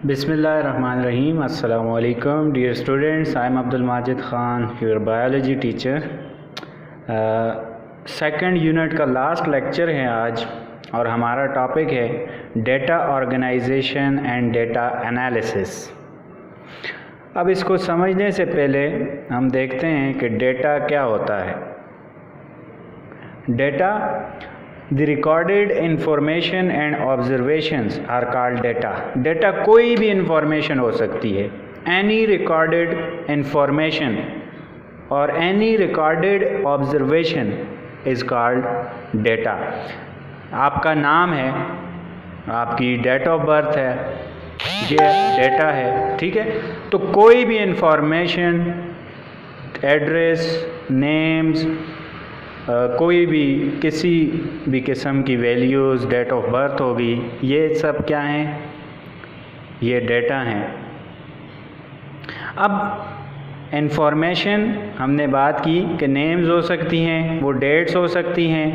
Bismillahirrahmanirrahim. Assalamu alaikum. Dear students, I am Abdul Majid Khan, your biology teacher. Second unit का last lecture है आज और हमारा topic है data organisation and data analysis. अब इसको समझने से पहले हम देखते हैं कि डेटा क्या होता है। Data, the recorded information and observations are called data. Data कोई भी इंफॉर्मेशन हो सकती है, एनी रिकॉर्डेड इंफॉर्मेशन और any recorded observation is called data. आपका नाम है, आपकी डेट ऑफ बर्थ है, ये डेटा है, ठीक है। तो कोई भी इंफॉर्मेशन, एड्रेस, नेम्स, कोई भी किसी भी किस्म की वैल्यूज़, डेट ऑफ बर्थ होगी, ये सब क्या हैं? ये डेटा हैं। अब इंफॉर्मेशन हमने बात की कि नेम्स हो सकती हैं, वो डेट्स हो सकती हैं,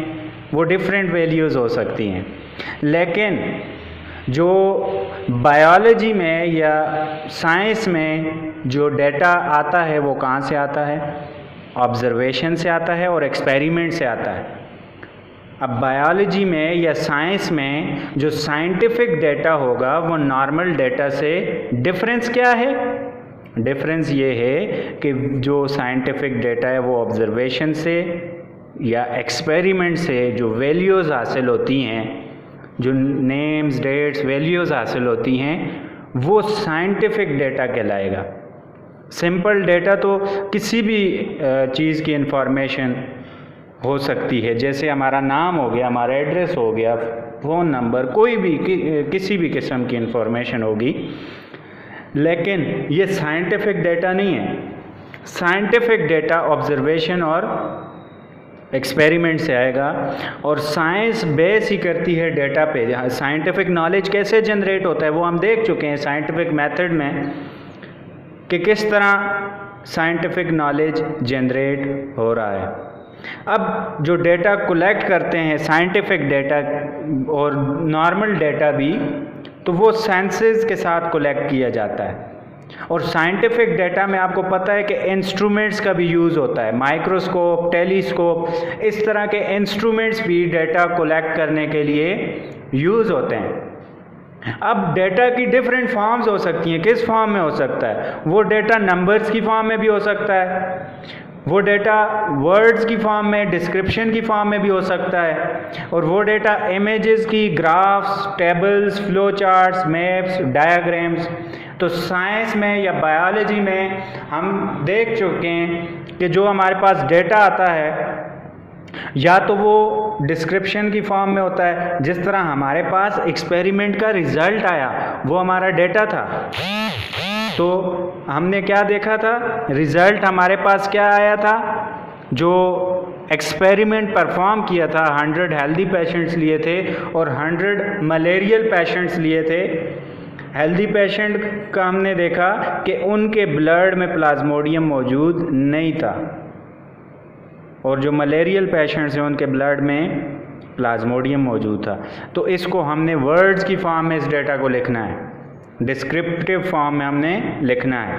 वो डिफरेंट वैल्यूज़ हो सकती हैं। लेकिन जो बायोलॉजी में या साइंस में जो डेटा आता है वो कहाँ से आता है? ऑब्जर्वेशन से आता है और एक्सपेरिमेंट से आता है। अब बायोलॉजी में या साइंस में जो साइंटिफिक डेटा होगा वो नॉर्मल डेटा से डिफरेंस क्या है? डिफरेंस ये है कि जो साइंटिफिक डेटा है वो ऑब्जर्वेशन से या एक्सपेरिमेंट से जो वैल्यूज़ हासिल होती हैं, जो नेम्स, डेट्स, वैल्यूज़ हासिल होती हैं, वो साइंटिफिक डेटा कहलाएगा। सिंपल डेटा तो किसी भी चीज़ की इंफॉर्मेशन हो सकती है, जैसे हमारा नाम हो गया, हमारा एड्रेस हो गया, फ़ोन नंबर, कोई भी किसी भी किस्म की इंफॉर्मेशन होगी। लेकिन ये साइंटिफिक डेटा नहीं है। साइंटिफिक डेटा ऑब्जर्वेशन और एक्सपेरिमेंट से आएगा और साइंस बेस ही करती है डेटा पे। साइंटिफिक नॉलेज कैसे जनरेट होता है वो हम देख चुके हैं साइंटिफिक मेथड में कि किस तरह साइंटिफिक नॉलेज जनरेट हो रहा है। अब जो डेटा कलेक्ट करते हैं, साइंटिफिक डेटा और नॉर्मल डेटा भी, तो वो सेंसेस के साथ कलेक्ट किया जाता है। और साइंटिफिक डेटा में आपको पता है कि इंस्ट्रूमेंट्स का भी यूज़ होता है, माइक्रोस्कोप, टेलीस्कोप, इस तरह के इंस्ट्रूमेंट्स भी डेटा कलेक्ट करने के लिए यूज़ होते हैं। अब डेटा की डिफरेंट फॉर्म्स हो सकती हैं। किस फॉर्म में हो सकता है? वो डेटा नंबर्स की फॉर्म में भी हो सकता है, वो डेटा वर्ड्स की फॉर्म में, डिस्क्रिप्शन की फॉर्म में भी हो सकता है, और वो डेटा इमेजेस की, graphs, tables, flow charts, maps, diagrams. तो साइंस में या बायोलॉजी में हम देख चुके हैं कि जो हमारे पास डेटा आता है या तो वो डिस्क्रिप्शन की फॉर्म में होता है, जिस तरह हमारे पास एक्सपेरिमेंट का रिज़ल्ट आया वो हमारा डेटा था। तो हमने क्या देखा था? रिज़ल्ट हमारे पास क्या आया था? जो एक्सपेरिमेंट परफॉर्म किया था, 100 हेल्दी पेशेंट्स लिए थे और 100 मलेरियल पेशेंट्स लिए थे। हेल्दी पेशेंट का हमने देखा कि उनके ब्लड में प्लाज्मोडियम मौजूद नहीं था और जो मलेरियल पेशेंट्स हैं उनके ब्लड में प्लाज्मोडियम मौजूद था। तो इसको हमने वर्ड्स की फॉर्म में इस डेटा को लिखना है, डिस्क्रिप्टिव फॉर्म में हमने लिखना है।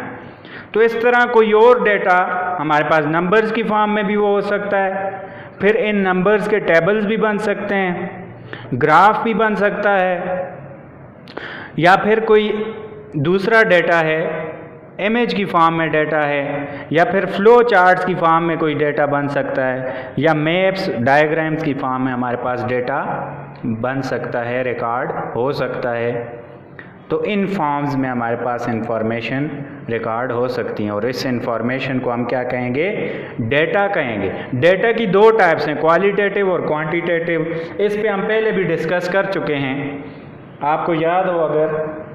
तो इस तरह कोई और डेटा हमारे पास नंबर्स की फॉर्म में भी वो हो सकता है। फिर इन नंबर्स के टेबल्स भी बन सकते हैं, ग्राफ भी बन सकता है, या फिर कोई दूसरा डेटा है, इमेज की फॉर्म में डेटा है, या फिर फ्लो चार्ट्स की फॉर्म में कोई डेटा बन सकता है, या मैप्स, डायग्राम्स की फॉर्म में हमारे पास डेटा बन सकता है, रिकॉर्ड हो सकता है। तो इन फॉर्म्स में हमारे पास इंफॉर्मेशन रिकॉर्ड हो सकती हैं और इस इंफॉर्मेशन को हम क्या कहेंगे? डेटा कहेंगे। डेटा की दो टाइप्स हैं, क्वालिटेटिव और क्वांटिटेटिव। इस पे हम पहले भी डिस्कस कर चुके हैं, आपको याद हो अगर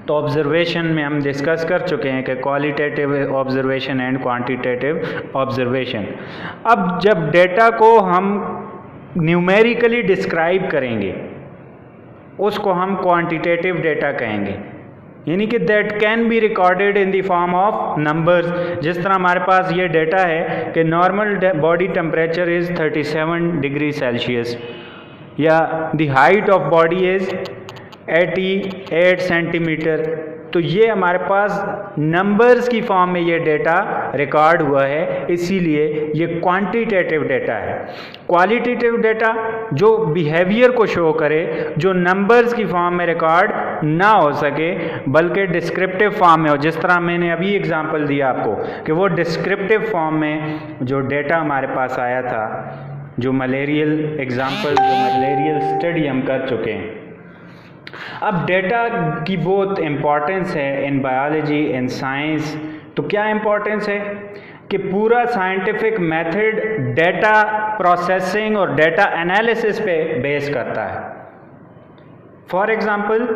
तो ऑब्जर्वेशन में हम डिस्कस कर चुके हैं कि qualitative observation and quantitative observation. अब जब डेटा को हम न्यूमेरिकली डिस्क्राइब करेंगे उसको हम क्वांटिटेटिव डेटा कहेंगे, यानी कि that can be recorded in the form of numbers. जिस तरह हमारे पास ये डेटा है कि normal body temperature is 37 degree Celsius, या the height of body is 88 centimetre. तो ये हमारे पास नंबर्स की फॉर्म में ये डेटा रिकॉर्ड हुआ है, इसीलिए ये क्वांटिटेटिव डेटा है। क्वालिटेटिव डेटा जो बिहेवियर को शो करे, जो नंबर्स की फॉर्म में रिकॉर्ड ना हो सके बल्कि डिस्क्रिप्टिव फॉर्म में हो, जिस तरह मैंने अभी एग्जांपल दिया आपको कि वो डिस्क्रिप्टिव फॉर्म में जो डेटा हमारे पास आया था, जो मलेरियल एग्जांपल, जो मलेरियल स्टडी हम कर चुके हैं। अब डेटा की बहुत इम्पोर्टेंस है इन बायोलॉजी, इन साइंस। तो क्या इम्पोर्टेंस है कि पूरा साइंटिफिक मेथड डेटा प्रोसेसिंग और डेटा एनालिसिस पे बेस करता है। फॉर एग्जांपल,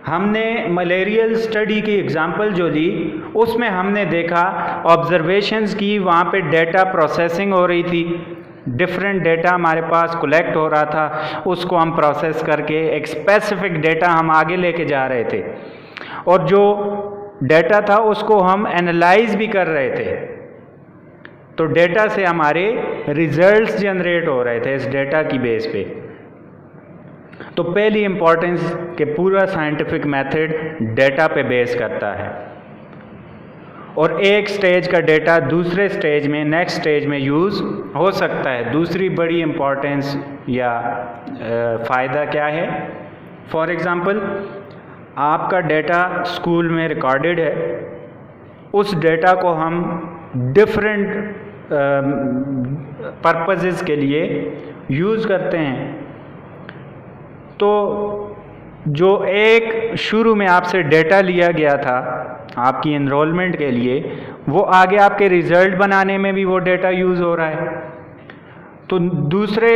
हमने मलेरियल स्टडी की एग्जांपल जो ली, उसमें हमने देखा ऑब्जर्वेशंस की, वहाँ पे डेटा प्रोसेसिंग हो रही थी, डिफरेंट डेटा हमारे पास कलेक्ट हो रहा था, उसको हम प्रोसेस करके एक स्पेसिफिक डेटा हम आगे लेके जा रहे थे, और जो डेटा था उसको हम एनालाइज भी कर रहे थे। तो डेटा से हमारे रिजल्ट्स जनरेट हो रहे थे इस डेटा की बेस पे। तो पहली इंपॉर्टेंस कि पूरा साइंटिफिक मेथड डेटा पे बेस करता है, और एक स्टेज का डेटा दूसरे स्टेज में, नेक्स्ट स्टेज में यूज़ हो सकता है। दूसरी बड़ी इम्पॉर्टेंस या फ़ायदा क्या है? फॉर एग्ज़ाम्पल, आपका डेटा स्कूल में रिकॉर्डेड है, उस डेटा को हम डिफरेंट पर्पसेस के लिए यूज़ करते हैं। तो जो एक शुरू में आपसे डेटा लिया गया था आपकी एनरोलमेंट के लिए, वो आगे आपके रिज़ल्ट बनाने में भी वो डेटा यूज़ हो रहा है। तो दूसरे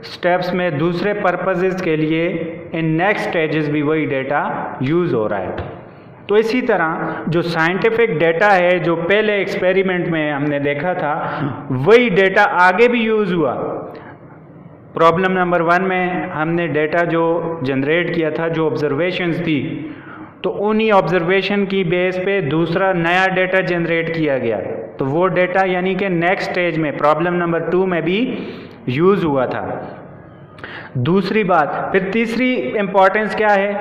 स्टेप्स में, दूसरे पर्पसेस के लिए इन नेक्स्ट स्टेजेस भी वही डेटा यूज़ हो रहा है। तो इसी तरह जो साइंटिफिक डेटा है, जो पहले एक्सपेरिमेंट में हमने देखा था, वही डेटा आगे भी यूज़ हुआ। प्रॉब्लम नंबर 1 में हमने डेटा जो जनरेट किया था, जो ऑब्जर्वेशंस थी, तो उन्हीं ऑब्जर्वेशन की बेस पे दूसरा नया डेटा जनरेट किया गया। तो वो डेटा यानी कि नेक्स्ट स्टेज में, प्रॉब्लम नंबर 2 में भी यूज़ हुआ था। दूसरी बात, फिर तीसरी इम्पॉर्टेंस क्या है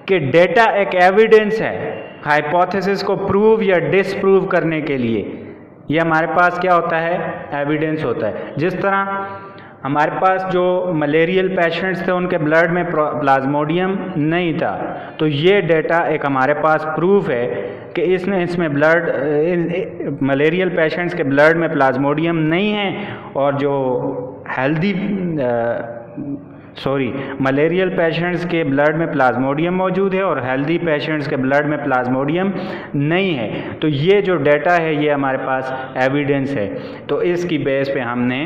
कि डेटा एक एविडेंस है हाइपोथेसिस को प्रूव या डिसप्रूव करने के लिए। ये हमारे पास क्या होता है? एविडेंस होता है। जिस तरह हमारे पास जो मलेरियल पेशेंट्स थे, उनके ब्लड में प्लाज्मोडियम नहीं था, तो ये डेटा एक हमारे पास प्रूफ है कि इसमें ब्लड, मलेरियल पेशेंट्स के ब्लड में प्लाज्मोडियम नहीं है, और जो हेल्दी मलेरियल पेशेंट्स के ब्लड में प्लाज्मोडियम मौजूद है और हेल्दी पेशेंट्स के ब्लड में प्लाज्मोडियम नहीं है। तो ये जो डेटा है, ये हमारे पास एविडेंस है। तो इसकी बेस पे हमने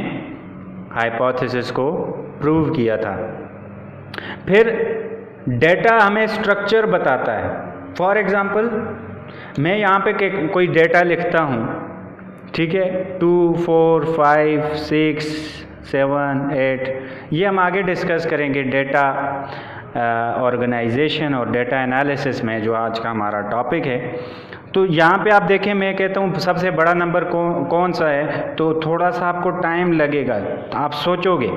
हाइपोथेसिस को प्रूव किया था। फिर डेटा हमें स्ट्रक्चर बताता है। फॉर एग्जांपल, मैं यहाँ पे कोई डेटा लिखता हूँ, ठीक है, 2, 4, 5, 6, 7, 8, ये हम आगे डिस्कस करेंगे डेटा ऑर्गेनाइजेशन और डेटा एनालिसिस में, जो आज का हमारा टॉपिक है। तो यहाँ पे आप देखें, मैं कहता हूँ सबसे बड़ा नंबर कौन सा है, तो थोड़ा सा आपको टाइम लगेगा, आप सोचोगे।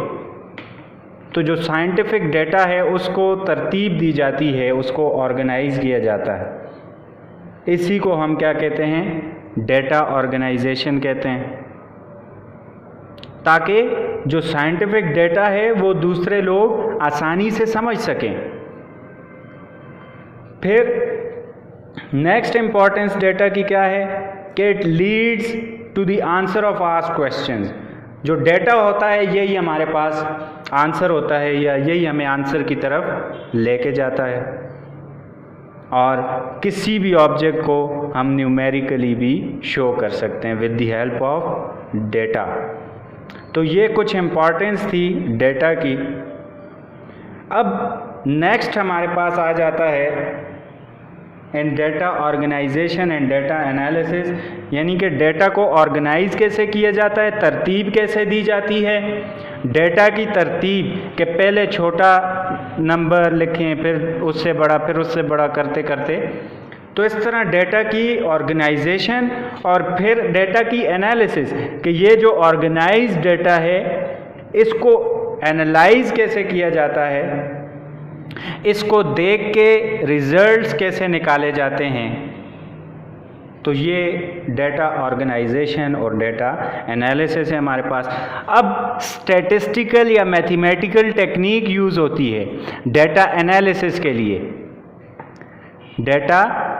तो जो साइंटिफिक डेटा है उसको तरतीब दी जाती है, उसको ऑर्गेनाइज किया जाता है। इसी को हम क्या कहते हैं? डेटा ऑर्गेनाइजेशन कहते हैं, ताकि जो साइंटिफिक डेटा है वो दूसरे लोग आसानी से समझ सकें। फिर नेक्स्ट इम्पॉर्टेंस डेटा की क्या है कि it leads to the answer of asked questions. जो डेटा होता है यही हमारे पास आंसर होता है, या यही हमें आंसर की तरफ लेके जाता है। और किसी भी ऑब्जेक्ट को हम न्यूमेरिकली भी शो कर सकते हैं with the help of data. तो ये कुछ इम्पॉर्टेंस थी डेटा की। अब नेक्स्ट हमारे पास आ जाता है in data organisation and data analysis, यानी कि डेटा को ऑर्गेनाइज कैसे किया जाता है, तरतीब कैसे दी जाती है। डेटा की तरतीब के पहले छोटा नंबर लिखें, फिर उससे बड़ा, फिर उससे बड़ा करते करते, तो इस तरह डेटा की ऑर्गेनाइजेशन और फिर डेटा की एनालिसिस कि ये जो ऑर्गेनाइज डेटा है इसको एनालाइज कैसे किया जाता है, इसको देख के रिजल्ट्स कैसे निकाले जाते हैं, तो ये डेटा ऑर्गेनाइजेशन और डेटा एनालिसिस है हमारे पास। अब स्टैटिस्टिकल या मैथमेटिकल टेक्निक यूज़ होती है डेटा एनालिसिस के लिए। डेटा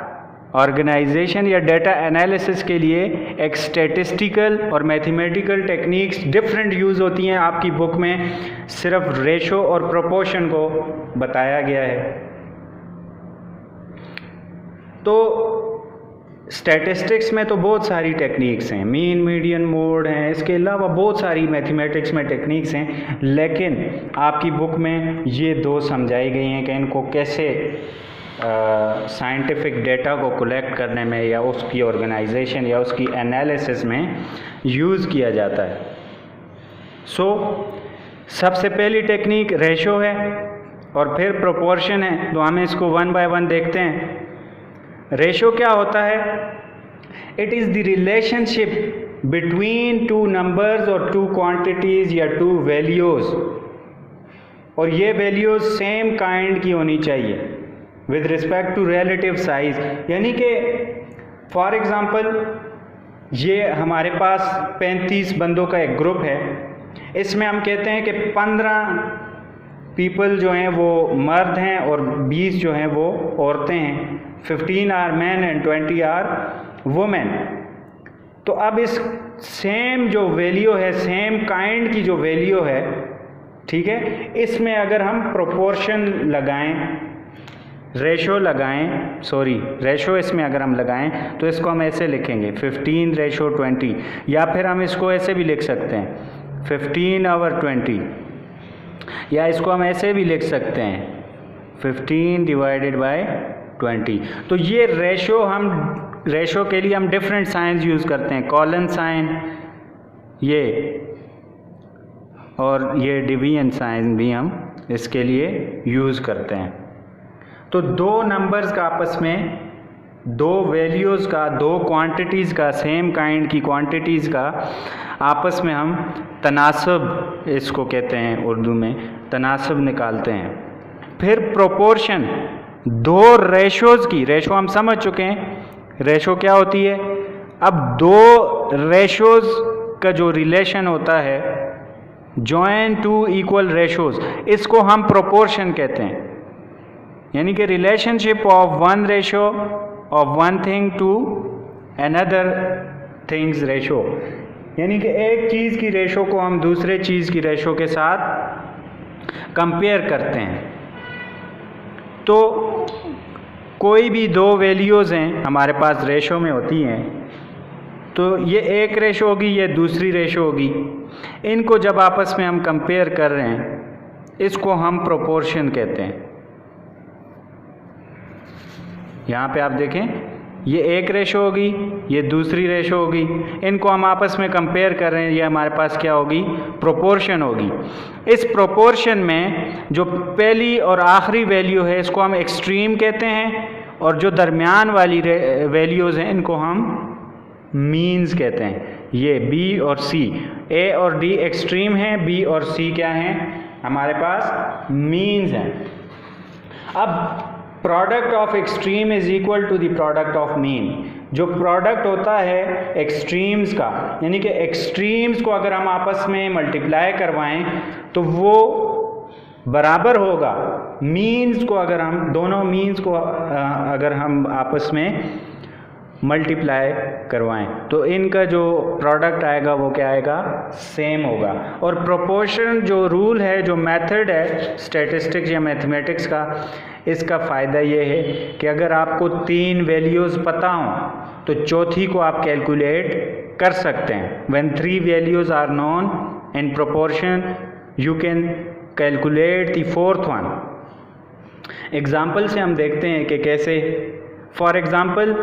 ऑर्गेनाइजेशन या डेटा एनालिसिस के लिए एक स्टैटिस्टिकल और मैथमेटिकल टेक्निक्स डिफरेंट यूज़ होती हैं। आपकी बुक में सिर्फ रेशो और प्रोपोर्शन को बताया गया है। तो स्टैटिस्टिक्स में तो बहुत सारी टेक्निक्स हैं, मीन मीडियन मोड हैं, इसके अलावा बहुत सारी मैथमेटिक्स में टेक्निक्स हैं, लेकिन आपकी बुक में ये दो समझाई गई हैं कि इनको कैसे साइंटिफिक डेटा को कलेक्ट करने में या उसकी ऑर्गेनाइजेशन या उसकी एनालिसिस में यूज़ किया जाता है। सबसे पहली टेक्निक रेशो है और फिर प्रोपोर्शन है। तो हम इसको वन बाय वन देखते हैं। रेशो क्या होता है? It is the relationship between two numbers और टू क्वांटिटीज़ या टू वैल्यूज़, और ये वैल्यूज़ सेम काइंड की होनी चाहिए with respect to relative size. यानी कि फॉर एग्ज़ाम्पल ये हमारे पास 35 बंदों का एक ग्रुप है, इसमें हम कहते हैं कि 15 पीपल जो हैं वो मर्द हैं और 20 जो हैं वो औरतें हैं। 15 are man and 20 are women. तो अब इस सेम जो वैल्यू है, सेम काइंड की जो वैल्यू है, ठीक है, इसमें अगर हम प्रोपोर्शन लगाएं, रेशो इसमें अगर हम लगाएं तो इसको हम ऐसे लिखेंगे 15:20, या फिर हम इसको ऐसे भी लिख सकते हैं 15/20, या इसको हम ऐसे भी लिख सकते हैं 15/20। तो ये रेशो के लिए हम डिफरेंट साइंस यूज़ करते हैं, कॉलन साइन ये, और ये डिवीजन साइन भी हम इसके लिए यूज़ करते हैं। तो दो नंबर्स का आपस में, दो वैल्यूज़ का, दो क्वांटिटीज़ का, सेम काइंड की क्वांटिटीज़ का आपस में हम तनासब, इसको कहते हैं उर्दू में, तनासब निकालते हैं। फिर प्रोपोर्शन, दो रेशोज़ की, रेशो हम समझ चुके हैं रेशो क्या होती है। अब दो रेशोज़ का जो रिलेशन होता है, जॉइन टू इक्वल रेशोज़, इसको हम प्रोपोर्शन कहते हैं। यानी कि relationship of one ratio of one thing to another things ratio, यानी कि एक चीज़ की रेशो को हम दूसरे चीज़ की रेशो के साथ कंपेयर करते हैं। तो कोई भी दो वैल्यूज़ हैं हमारे पास रेशो में होती हैं, तो ये एक रेशो होगी, ये दूसरी रेशो होगी। इनको जब आपस में हम कंपेयर कर रहे हैं, इसको हम प्रोपोर्शन कहते हैं। यहाँ पे आप देखें, ये एक रेशो होगी, ये दूसरी रेशो होगी, इनको हम आपस में कंपेयर कर रहे हैं, ये हमारे पास क्या होगी? प्रोपोर्शन होगी। इस प्रोपोर्शन में जो पहली और आखिरी वैल्यू है, इसको हम एक्सट्रीम कहते हैं, और जो दरमियान वाली वैल्यूज़ हैं, इनको हम मीन्स कहते हैं। ये बी और सी, ए और डी एक्सट्रीम हैं, बी और सी क्या हैं? हमारे पास मीन्स हैं। अब product of extreme is equal to the product of mean. जो प्रोडक्ट होता है एक्सट्रीम्स का, यानी कि एक्सट्रीम्स को अगर हम आपस में मल्टीप्लाई करवाएं तो वो बराबर होगा मीन्स को, अगर हम दोनों मीन्स को अगर हम आपस में मल्टीप्लाई करवाएं तो इनका जो प्रोडक्ट आएगा वो क्या आएगा? सेम होगा। और प्रोपोर्शन जो रूल है, जो मेथड है स्टैटिस्टिक्स या मैथमेटिक्स का, इसका फ़ायदा ये है कि अगर आपको 3 वैल्यूज़ पता हों तो चौथी को आप कैलकुलेट कर सकते हैं। When 3 values are known in proportion you can calculate the 4th one. Example से हम देखते हैं कि कैसे। फॉर एग्ज़ाम्पल,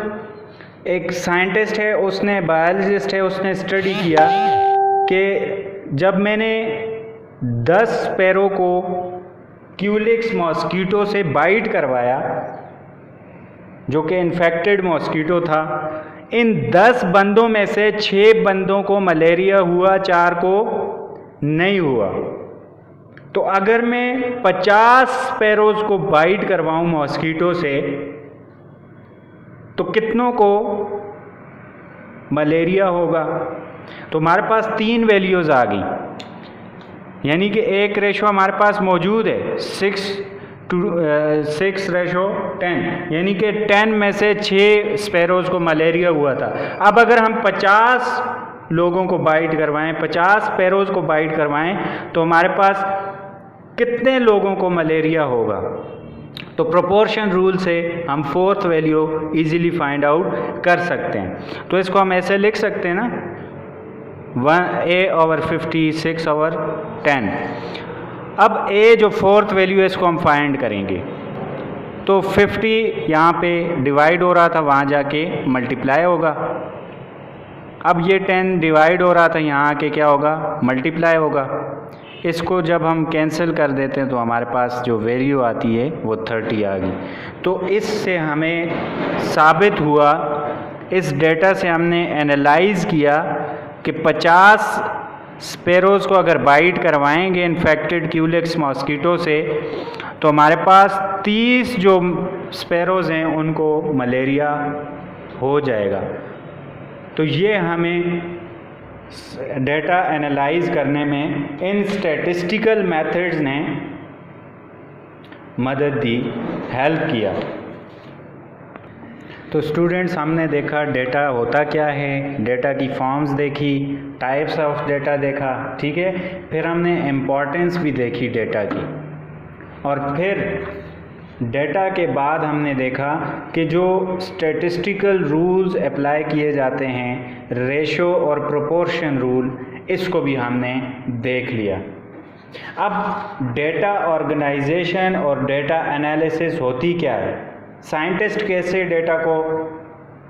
एक साइंटिस्ट है, उसने बायोलॉजिस्ट है, उसने स्टडी किया कि जब मैंने 10 पैरों को क्यूलिक्स मॉस्कीटो से बाइट करवाया, जो कि इन्फेक्टेड मॉस्कीटो था, इन 10 बंदों में से 6 बंदों को मलेरिया हुआ, 4 को नहीं हुआ। तो अगर मैं 50 स्पैरोज को बाइट करवाऊं मॉस्कीटो से तो कितनों को मलेरिया होगा? तो हमारे पास 3 वैल्यूज़ आ गई, यानी कि एक रेशो हमारे पास मौजूद है 6:10, यानी कि 10 में से 6 स्पैरोज़ को मलेरिया हुआ था। अब अगर हम 50 लोगों को बाइट करवाएं, 50 स्पैरोज़ को बाइट करवाएं, तो हमारे पास कितने लोगों को मलेरिया होगा? तो प्रोपोर्शन रूल से हम 4th value easily find out कर सकते हैं। तो इसको हम ऐसे लिख सकते हैं ना, 1/50, 6/10। अब a जो 4th वैल्यू है इसको हम फाइंड करेंगे। तो 50 यहाँ पे डिवाइड हो रहा था, वहाँ जाके मल्टीप्लाई होगा। अब ये 10 डिवाइड हो रहा था, यहाँ आके क्या होगा? मल्टीप्लाई होगा। इसको जब हम कैंसिल कर देते हैं तो हमारे पास जो वैल्यू आती है वो 30 आ गई। तो इससे हमें साबित हुआ, इस डेटा से हमने एनालाइज़ किया कि 50 स्पैरोज़ को अगर बाइट करवाएंगे इन्फेक्टेड क्यूलेक्स मॉस्कीटो से तो हमारे पास 30 जो स्पैरोज़ हैं उनको मलेरिया हो जाएगा। तो ये हमें डेटा एनालाइज करने में इन स्टैटिस्टिकल मेथड्स ने मदद दी, हेल्प किया। तो स्टूडेंट्स, हमने देखा डेटा होता क्या है, डेटा की फॉर्म्स देखी, टाइप्स ऑफ डेटा देखा, ठीक है। फिर हमने इम्पोर्टेंस भी देखी डेटा की, और फिर डेटा के बाद हमने देखा कि जो स्टैटिस्टिकल रूल्स अप्लाई किए जाते हैं, रेशो और प्रोपोर्शन रूल, इसको भी हमने देख लिया। अब डेटा ऑर्गेनाइजेशन और डेटा एनालिसिस होती क्या है, साइंटिस्ट कैसे डेटा को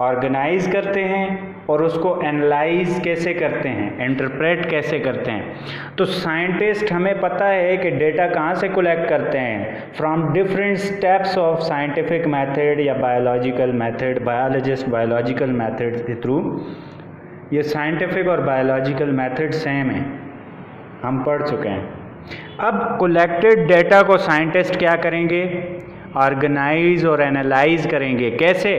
ऑर्गेनाइज करते हैं और उसको एनालाइज कैसे करते हैं, इंटरप्रेट कैसे करते हैं। तो साइंटिस्ट, हमें पता है कि डेटा कहाँ से कलेक्ट करते हैं, from different steps of scientific method या biological method, biologist biological method के थ्रू। ये साइंटिफिक और बायोलॉजिकल मेथड सेम है, हम पढ़ चुके हैं। अब कलेक्टेड डेटा को साइंटिस्ट क्या करेंगे, ऑर्गेनाइज और एनालाइज करेंगे। कैसे?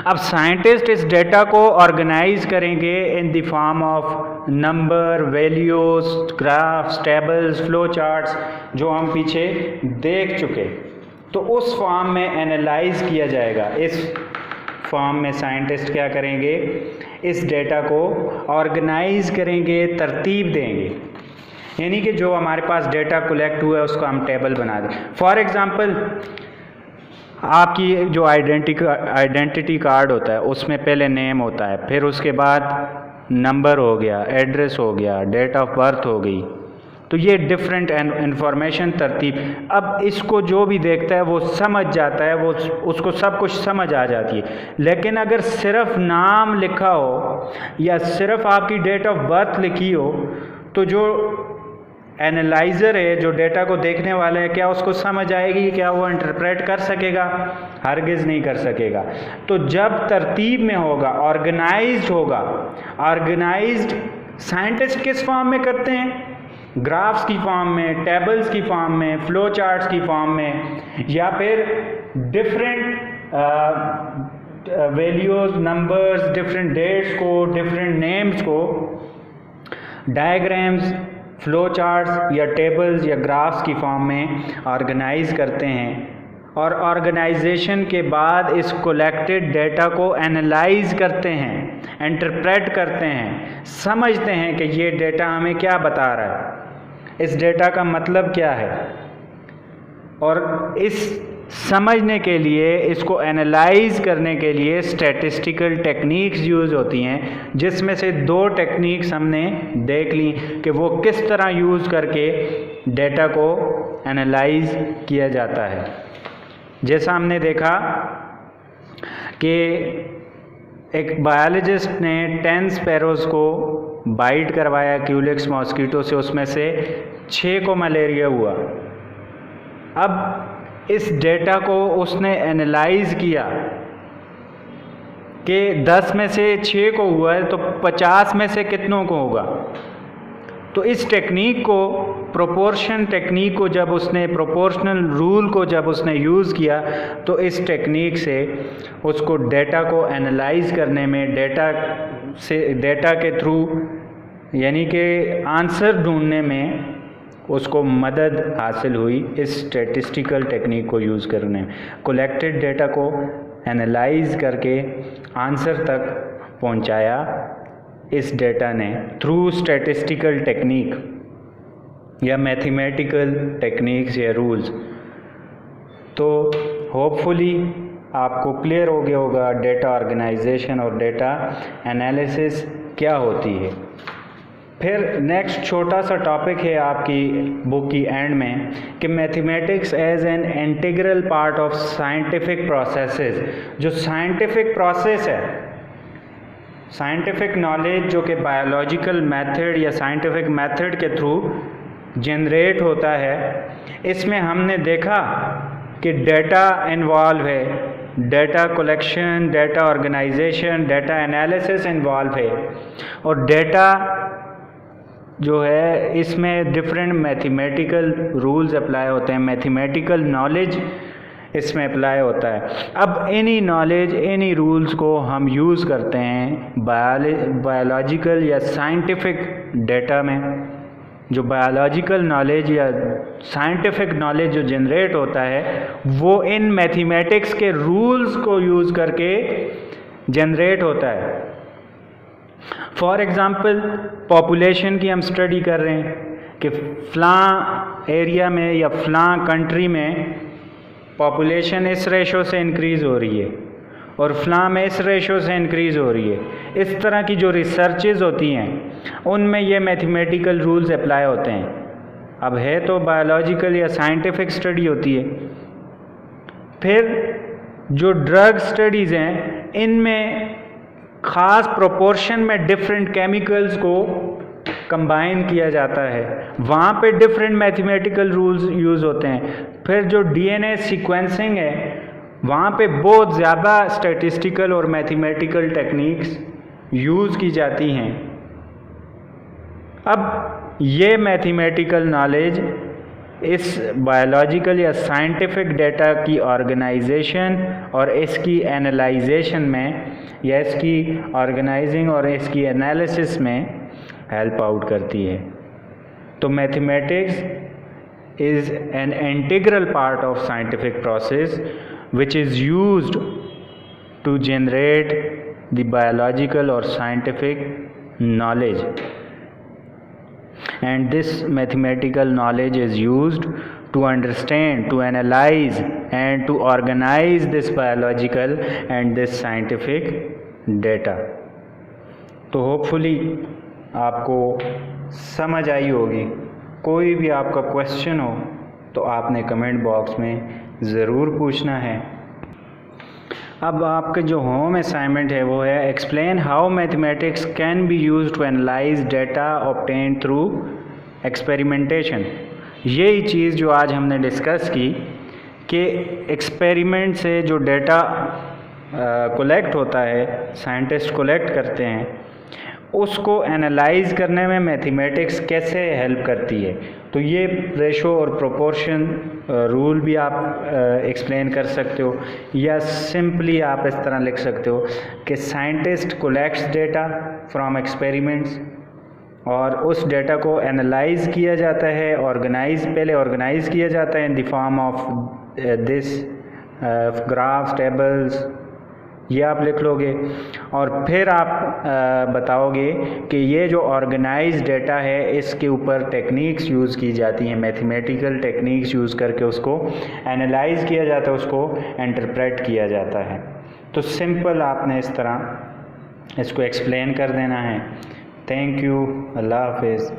अब साइंटिस्ट इस डेटा को ऑर्गेनाइज करेंगे इन the form of number, values, graphs, tables, flow charts, जो हम पीछे देख चुके। तो उस फॉर्म में एनालाइज किया जाएगा। इस फॉर्म में साइंटिस्ट क्या करेंगे, इस डेटा को ऑर्गेनाइज करेंगे, तरतीब देंगे, यानी कि जो हमारे पास डेटा कलेक्ट हुआ है उसको हम टेबल बना दें। फॉर एग्जांपल, आपकी जो आइडेंटिटी कार्ड होता है उसमें पहले नेम होता है, फिर उसके बाद नंबर हो गया, एड्रेस हो गया, डेट ऑफ बर्थ हो गई। तो ये डिफरेंट इंफॉर्मेशन तरतीब। अब इसको जो भी देखता है वो समझ जाता है, वो उसको सब कुछ समझ आ जाती है। लेकिन अगर सिर्फ नाम लिखा हो या सिर्फ आपकी डेट ऑफ बर्थ लिखी हो तो जो एनालाइज़र है, जो डेटा को देखने वाला है, क्या उसको समझ आएगी, क्या वो इंटरप्रेट कर सकेगा? हरगिज़ नहीं कर सकेगा। तो जब तरतीब में होगा, ऑर्गेनाइज्ड होगा, ऑर्गेनाइज्ड साइंटिस्ट किस फॉर्म में करते हैं, ग्राफ्स की फॉर्म में, टेबल्स की फॉर्म में, फ्लो चार्ट्स की फॉर्म में, या फिर different values, numbers, different dates को, डिफरेंट नेम्स को डायग्राम्स, फ्लो चार्ट्स या टेबल्स या ग्राफ्स की फॉर्म में ऑर्गेनाइज करते हैं। और ऑर्गेनाइजेशन के बाद इस कलेक्टेड डेटा को एनालाइज करते हैं, इंटरप्रेट करते हैं, समझते हैं कि ये डेटा हमें क्या बता रहा है, इस डेटा का मतलब क्या है। और इस समझने के लिए, इसको एनालाइज करने के लिए स्टैटिस्टिकल टेक्निक्स यूज़ होती हैं, जिसमें से 2 टेक्निक्स हमने देख ली कि वो किस तरह यूज़ करके डेटा को एनालाइज किया जाता है। जैसा हमने देखा कि एक बायोलॉजिस्ट ने 10 स्पैरोज़ को बाइट करवाया क्यूलेक्स मॉस्कीटो से, उसमें से 6 को मलेरिया हुआ। अब इस डेटा को उसने एनालाइज किया कि 10 में से 6 को हुआ है तो 50 में से कितनों को होगा। तो इस टेक्निक को, प्रोपोर्शन टेक्निक को जब उसने, प्रोपोर्शनल रूल को जब उसने यूज़ किया, तो इस टेक्निक से उसको डेटा को एनालाइज करने में, डेटा के थ्रू यानी कि आंसर ढूंढने में उसको मदद हासिल हुई इस स्टैटिस्टिकल टेक्निक को यूज़ करने में। कलेक्टेड डेटा को एनालाइज करके आंसर तक पहुंचाया इस डेटा ने थ्रू स्टैटिस्टिकल टेक्निक या मैथमेटिकल टेक्निक्स या रूल्स। तो होपफुली आपको क्लियर हो गया होगा डेटा ऑर्गेनाइजेशन और डेटा एनालिसिस क्या होती है। फिर नेक्स्ट छोटा सा टॉपिक है आपकी बुक की एंड में कि mathematics as an integral part of scientific processes. जो साइंटिफिक प्रोसेस है, साइंटिफिक नॉलेज जो कि बायोलॉजिकल मेथड या साइंटिफिक मेथड के थ्रू जनरेट होता है, इसमें हमने देखा कि डेटा इन्वॉल्व है, data collection, data organisation, data analysis involve है। और डेटा जो है इसमें डिफरेंट मैथमेटिकल रूल्स अप्लाई होते हैं, मैथमेटिकल नॉलेज इसमें अप्लाई होता है। अब इन्हीं नॉलेज, इन्हीं रूल्स को हम यूज़ करते हैं बायोलॉजिकल या साइंटिफिक डेटा में। जो बायोलॉजिकल नॉलेज या साइंटिफिक नॉलेज जो जनरेट होता है वो इन मैथमेटिक्स के रूल्स को यूज़ करके जनरेट होता है। फॉर एग्ज़ाम्पल पॉपुलेशन की हम स्टडी कर रहे हैं कि फ़लाँ एरिया में या फ़लाँ कंट्री में पॉपुलेशन इस रेशो से इंक्रीज़ हो रही है और फ़लाँ में इस रेशो से इंक्रीज़ हो रही है। इस तरह की जो रिसर्चेज़ होती हैं उनमें ये मैथमेटिकल रूल्स अप्लाई होते हैं। अब है तो बायोलॉजिकल या साइंटिफिक स्टडी होती है। फिर जो ड्रग स्टडीज़ हैं इनमें ख़ास प्रोपोर्शन में डिफरेंट केमिकल्स को कंबाइन किया जाता है, वहाँ पे डिफरेंट मैथमेटिकल रूल्स यूज़ होते हैं। फिर जो डीएनए सीक्वेंसिंग है वहाँ पे बहुत ज़्यादा स्टैटिस्टिकल और मैथमेटिकल टेक्निक्स यूज़ की जाती हैं। अब ये मैथमेटिकल नॉलेज इस बायोलॉजिकल या साइंटिफिक डेटा की ऑर्गेनाइजेशन और इसकी एनालाइजेशन में या इसकी ऑर्गेनाइजिंग और इसकी एनालिसिस में हेल्प आउट करती है। तो mathematics is an integral part of scientific process which is used to generate the biological or scientific knowledge, and this mathematical knowledge is used to understand, to analyze and to organize this biological and this scientific data. तो hopefully आपको समझ आई होगी। कोई भी आपका question हो तो आपने कमेंट बॉक्स में ज़रूर पूछना है। अब आपका जो होम असाइनमेंट है वो है explain how mathematics can be used to analyse data obtained through experimentation. यही चीज़ जो आज हमने डिस्कस की कि एक्सपेरिमेंट से जो डेटा कलेक्ट होता है, साइंटिस्ट कलेक्ट करते हैं, उसको एनालाइज करने में मैथमेटिक्स कैसे हेल्प करती है। तो ये रेशो और प्रोपोर्शन रूल भी आप एक्सप्लेन कर सकते हो, या सिंपली आप इस तरह लिख सकते हो कि scientist collects data from experiments और उस डेटा को एनालाइज किया जाता है, पहले ऑर्गेनाइज किया जाता है इन the form of this graphs, tables, ये आप लिख लोगे। और फिर आप बताओगे कि ये जो ऑर्गेनाइज डेटा है इसके ऊपर टेक्निक्स यूज़ की जाती हैं, मैथमेटिकल टेक्निक्स यूज़ करके उसको एनालाइज किया जाता है, उसको इंटरप्रेट किया जाता है। तो सिंपल आपने इस तरह इसको एक्सप्लेन कर देना है। थैंक यू, अल्लाह हाफिज़।